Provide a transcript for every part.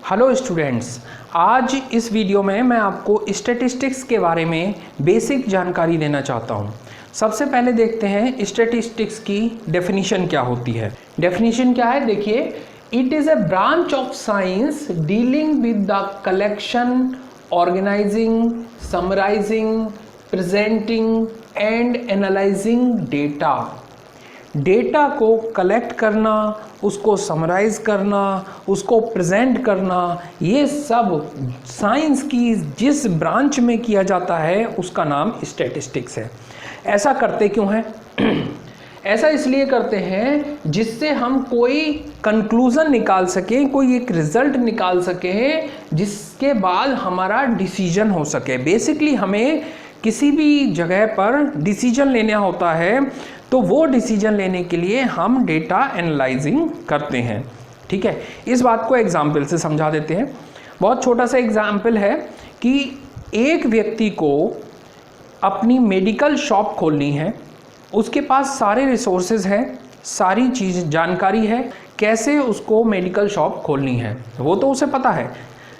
Hello students, आज इस video में मैं आपको स्टैटिस्टिक्स के बारे में बेसिक जानकारी देना चाहता हूं। सबसे पहले देखते हैं स्टैटिस्टिक्स की डेफिनेशन क्या होती है। डेफिनेशन क्या है, देखिए, it is a branch of science dealing with the collection, organising, summarising, presenting and analysing data. Data को कलेक्ट करना, उसको समराइज़ करना, उसको प्रेजेंट करना, ये सब साइंस की जिस ब्रांच में किया जाता है उसका नाम स्टैटिस्टिक्स है। ऐसा करते क्यों हैं? ऐसा इसलिए करते हैं जिससे हम कोई कंक्लूज़न निकाल सकें, कोई एक रिज़ल्ट निकाल सकें जिसके बाद हमारा डिसीजन हो सके। बेसिकली हमें किसी भी जगह पर डिसीजन लेना होता है तो वो डिसीजन लेने के लिए हम डेटा एनालाइजिंग करते हैं। ठीक है, इस बात को एग्जाम्पल से समझा देते हैं। बहुत छोटा सा एग्जाम्पल है कि एक व्यक्ति को अपनी मेडिकल शॉप खोलनी है, उसके पास सारे रिसोर्सेज हैं, सारी चीज़ जानकारी है कैसे उसको मेडिकल शॉप खोलनी है, वो तो उसे पता है,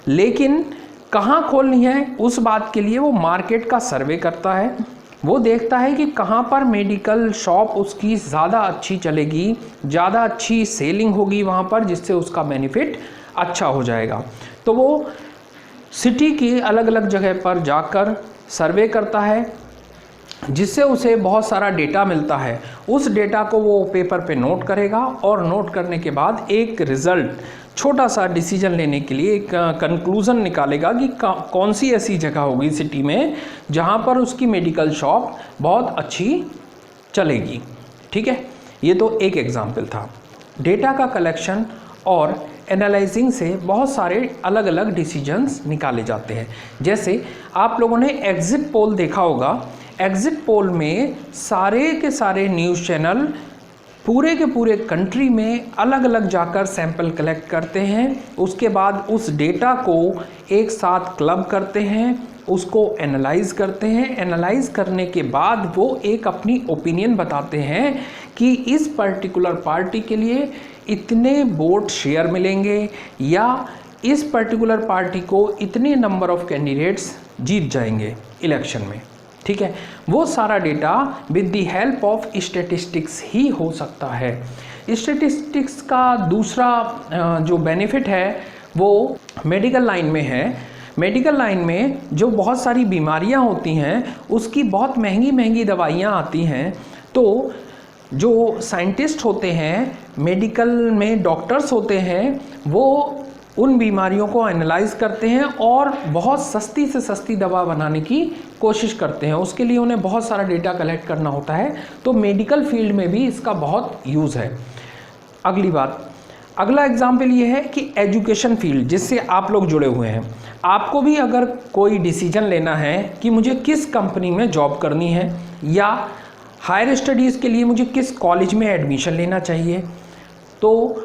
लेकिन कहाँ खोलनी है उस बात के लिए वो मार्केट का सर्वे करता है। वो देखता है कि कहाँ पर मेडिकल शॉप उसकी ज़्यादा अच्छी चलेगी, ज़्यादा अच्छी सेलिंग होगी वहाँ पर, जिससे उसका बेनिफिट अच्छा हो जाएगा। तो वो सिटी की अलग अलग जगह पर जाकर सर्वे करता है, जिससे उसे बहुत सारा डेटा मिलता है। उस डेटा को वो पेपर पे नोट करेगा और नोट करने के बाद एक रिज़ल्ट, छोटा सा डिसीजन लेने के लिए एक कंक्लूज़न निकालेगा कि कौन सी ऐसी जगह होगी सिटी में जहाँ पर उसकी मेडिकल शॉप बहुत अच्छी चलेगी। ठीक है, ये तो एक एग्जाम्पल था। डेटा का कलेक्शन और एनालाइजिंग से बहुत सारे अलग अलग डिसीजंस निकाले जाते हैं। जैसे आप लोगों ने एग्जिट पोल देखा होगा। एग्जिट पोल में सारे के सारे न्यूज़ चैनल पूरे के पूरे कंट्री में अलग अलग जाकर सैंपल कलेक्ट करते हैं। उसके बाद उस डेटा को एक साथ क्लब करते हैं, उसको एनालाइज करते हैं। एनालाइज करने के बाद वो एक अपनी ओपिनियन बताते हैं कि इस पर्टिकुलर पार्टी के लिए इतने वोट शेयर मिलेंगे या इस पर्टिकुलर पार्टी को इतने नंबर ऑफ कैंडिडेट्स जीत जाएंगे इलेक्शन में। ठीक है, वो सारा data with the help of statistics ही हो सकता है। स्टैटिस्टिक्स का दूसरा जो बेनिफिट है वो मेडिकल लाइन में है। मेडिकल लाइन में जो बहुत सारी बीमारियां होती हैं, उसकी बहुत महंगी महंगी दवाइयां आती हैं, तो जो साइंटिस्ट होते हैं, मेडिकल में डॉक्टर्स होते हैं, वो उन बीमारियों को एनालाइज करते हैं और बहुत सस्ती से सस्ती दवा बनाने की कोशिश करते हैं। उसके लिए उन्हें बहुत सारा डेटा कलेक्ट करना होता है। तो मेडिकल फील्ड में भी इसका बहुत यूज़ है। अगली बात, अगला एग्जाम्पल ये है कि एजुकेशन फील्ड, जिससे आप लोग जुड़े हुए हैं। आपको भी अगर कोई डिसीजन लेना है कि मुझे किस कंपनी में जॉब करनी है या हायर स्टडीज़ के लिए मुझे किस कॉलेज में एडमिशन लेना चाहिए, तो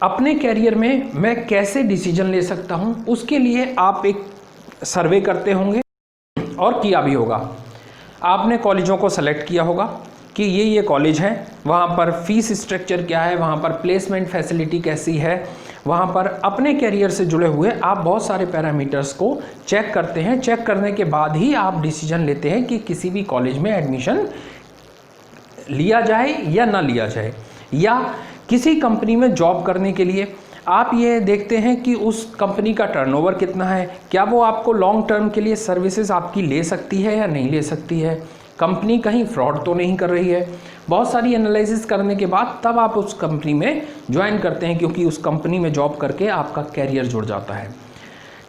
अपने कैरियर में मैं कैसे डिसीजन ले सकता हूं, उसके लिए आप एक सर्वे करते होंगे और किया भी होगा। आपने कॉलेजों को सेलेक्ट किया होगा कि ये कॉलेज हैं, वहाँ पर फीस स्ट्रक्चर क्या है, वहाँ पर प्लेसमेंट फैसिलिटी कैसी है, वहाँ पर अपने कैरियर से जुड़े हुए आप बहुत सारे पैरामीटर्स को चेक करते हैं। चेक करने के बाद ही आप डिसीजन लेते हैं कि किसी भी कॉलेज में एडमिशन लिया जाए या ना लिया जाए। या किसी कंपनी में जॉब करने के लिए आप ये देखते हैं कि उस कंपनी का टर्नओवर कितना है, क्या वो आपको लॉन्ग टर्म के लिए सर्विसेज आपकी ले सकती है या नहीं ले सकती है, कंपनी कहीं फ्रॉड तो नहीं कर रही है। बहुत सारी एनालिसिस करने के बाद तब आप उस कंपनी में ज्वाइन करते हैं, क्योंकि उस कंपनी में जॉब करके आपका कैरियर जुड़ जाता है।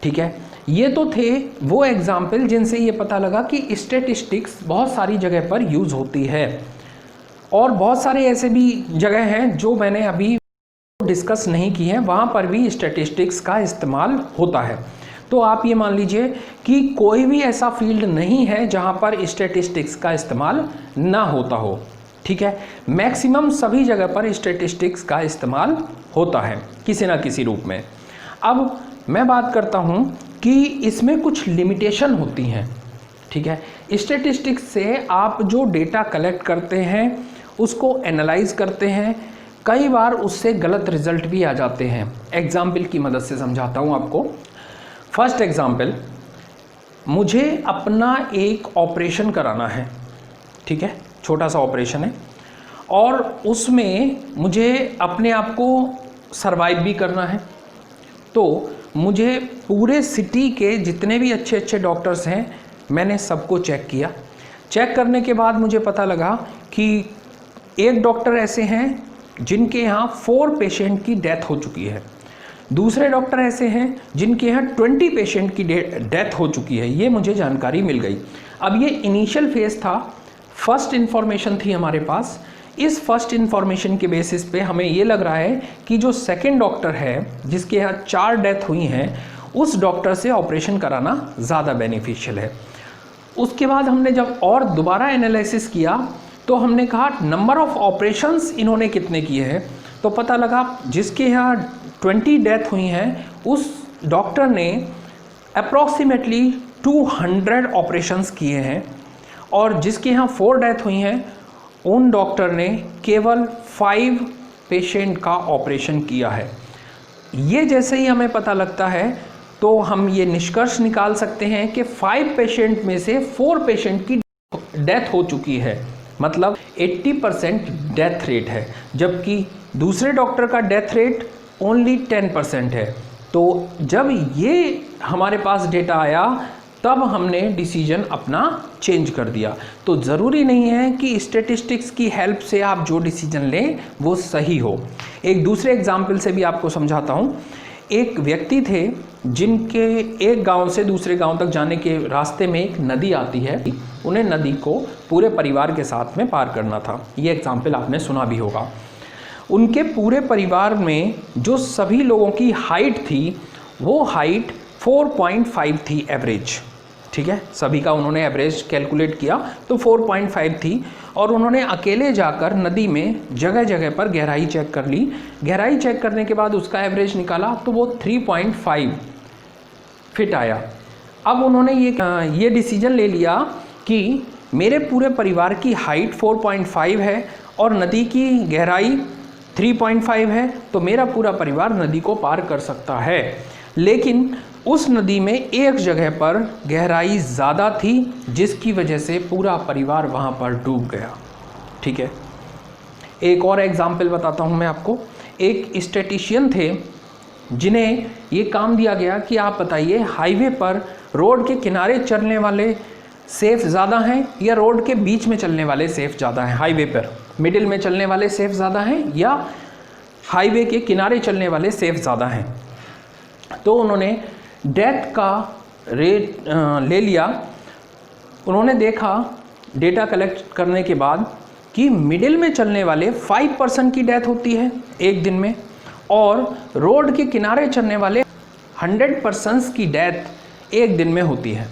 ठीक है, ये तो थे वो एग्जाम्पल जिनसे ये पता लगा कि स्टैटिस्टिक्स बहुत सारी जगह पर यूज़ होती है। और बहुत सारे ऐसे भी जगह हैं जो मैंने अभी डिस्कस नहीं की हैं, वहाँ पर भी स्टैटिस्टिक्स का इस्तेमाल होता है। तो आप ये मान लीजिए कि कोई भी ऐसा फील्ड नहीं है जहाँ पर स्टैटिस्टिक्स का इस्तेमाल ना होता हो। ठीक है, मैक्सिमम सभी जगह पर स्टैटिस्टिक्स का इस्तेमाल होता है किसी ना किसी रूप में। अब मैं बात करता हूँ कि इसमें कुछ लिमिटेशन होती हैं। ठीक है, स्टैटिस्टिक्स से आप जो डेटा कलेक्ट करते हैं, उसको एनालाइज करते हैं, कई बार उससे गलत रिजल्ट भी आ जाते हैं। एग्जाम्पल की मदद से समझाता हूँ आपको। फर्स्ट एग्जाम्पल, मुझे अपना एक ऑपरेशन कराना है, ठीक है, छोटा सा ऑपरेशन है, और उसमें मुझे अपने आप को सरवाइव भी करना है। तो मुझे पूरे सिटी के जितने भी अच्छे अच्छे डॉक्टर्स हैं मैंने सबको चेक किया। चेक करने के बाद मुझे पता लगा कि एक डॉक्टर ऐसे हैं जिनके यहाँ 4 पेशेंट की डेथ हो चुकी है, दूसरे डॉक्टर ऐसे हैं जिनके यहाँ 20 पेशेंट की डेथ हो चुकी है। ये मुझे जानकारी मिल गई। अब ये इनिशियल फेज था, फर्स्ट इन्फॉर्मेशन थी हमारे पास। इस फर्स्ट इन्फॉर्मेशन के बेसिस पे हमें ये लग रहा है कि जो सेकंड डॉक्टर है जिसके यहाँ 4 डेथ हुई हैं, उस डॉक्टर से ऑपरेशन कराना ज़्यादा बेनिफिशियल है। उसके बाद हमने जब और दोबारा एनालिसिस किया तो हमने कहा नंबर ऑफ ऑपरेशंस इन्होंने कितने किए हैं, तो पता लगा जिसके यहाँ 20 डेथ हुई हैं उस डॉक्टर ने अप्रॉक्सीमेटली 200 ऑपरेशंस किए हैं, और जिसके यहाँ 4 डेथ हुई हैं उन डॉक्टर ने केवल 5 पेशेंट का ऑपरेशन किया है। ये जैसे ही हमें पता लगता है तो हम ये निष्कर्ष निकाल सकते हैं कि 5 पेशेंट में से 4 पेशेंट की डेथ हो चुकी है, मतलब 80% डेथ रेट है, जबकि दूसरे डॉक्टर का डेथ रेट ओनली 10% है। तो जब ये हमारे पास डेटा आया तब हमने डिसीजन अपना चेंज कर दिया। तो ज़रूरी नहीं है कि स्टैटिस्टिक्स की हेल्प से आप जो डिसीजन लें वो सही हो। एक दूसरे एग्जाम्पल से भी आपको समझाता हूँ। एक व्यक्ति थे जिनके एक गांव से दूसरे गांव तक जाने के रास्ते में एक नदी आती है, उन्हें नदी को पूरे परिवार के साथ में पार करना था। ये एग्जाम्पल आपने सुना भी होगा। उनके पूरे परिवार में जो सभी लोगों की हाइट थी वो हाइट 4.5 थी एवरेज, ठीक है, सभी का उन्होंने एवरेज कैलकुलेट किया तो 4.5 थी, और उन्होंने अकेले जाकर नदी में जगह जगह पर गहराई चेक कर ली। गहराई चेक करने के बाद उसका एवरेज निकाला तो वो 3.5 फिट आया। अब उन्होंने ये डिसीजन ले लिया कि मेरे पूरे परिवार की हाइट 4.5 है और नदी की गहराई 3.5 है, तो मेरा पूरा परिवार नदी को पार कर सकता है। लेकिन उस नदी में एक जगह पर गहराई ज़्यादा थी जिसकी वजह से पूरा परिवार वहाँ पर डूब गया, ठीक है। एक और एग्जाम्पल बताता हूँ मैं आपको। एक स्टैटिशियन थे जिन्हें ये काम दिया गया कि आप बताइए हाईवे पर रोड के किनारे चलने वाले सेफ़ ज़्यादा हैं या रोड के बीच में चलने वाले सेफ़ ज़्यादा हैं। हाईवे पर मिडिल में चलने वाले सेफ़ ज़्यादा हैं या हाईवे के किनारे चलने वाले सेफ़ ज़्यादा हैं। तो उन्होंने डेथ का रेट ले लिया। उन्होंने देखा डेटा कलेक्ट करने के बाद कि मिडिल में चलने वाले 5% की डेथ होती है एक दिन में, और रोड के किनारे चलने वाले 100% की डेथ एक दिन में होती है,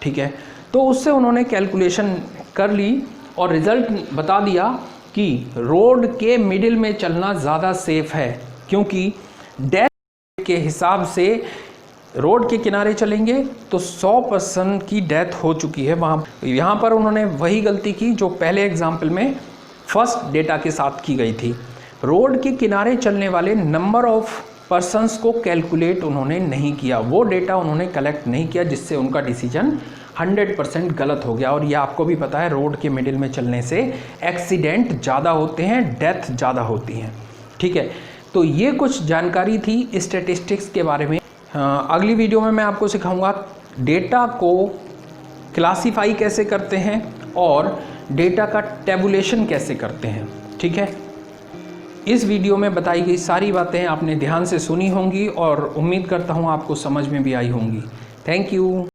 ठीक है। तो उससे उन्होंने कैलकुलेशन कर ली और रिज़ल्ट बता दिया कि रोड के मिडिल में चलना ज़्यादा सेफ है, क्योंकि डेथ के हिसाब से रोड के किनारे चलेंगे तो 100% की डेथ हो चुकी है वहाँ। यहाँ पर उन्होंने वही गलती की जो पहले एग्जाम्पल में फर्स्ट डेटा के साथ की गई थी। रोड के किनारे चलने वाले नंबर ऑफ पर्सन्स को कैलकुलेट उन्होंने नहीं किया, वो डेटा उन्होंने कलेक्ट नहीं किया, जिससे उनका डिसीजन 100% गलत हो गया। और ये आपको भी पता है रोड के मिडिल में चलने से एक्सीडेंट ज़्यादा होते हैं, डेथ ज़्यादा होती हैं, ठीक है। तो ये कुछ जानकारी थी स्टैटिस्टिक्स के बारे में। अगली वीडियो में मैं आपको सिखाऊंगा डेटा को क्लासीफाई कैसे करते हैं और डेटा का टेबुलेशन कैसे करते हैं, ठीक है। इस वीडियो में बताई गई सारी बातें आपने ध्यान से सुनी होंगी और उम्मीद करता हूँ आपको समझ में भी आई होंगी। Thank you.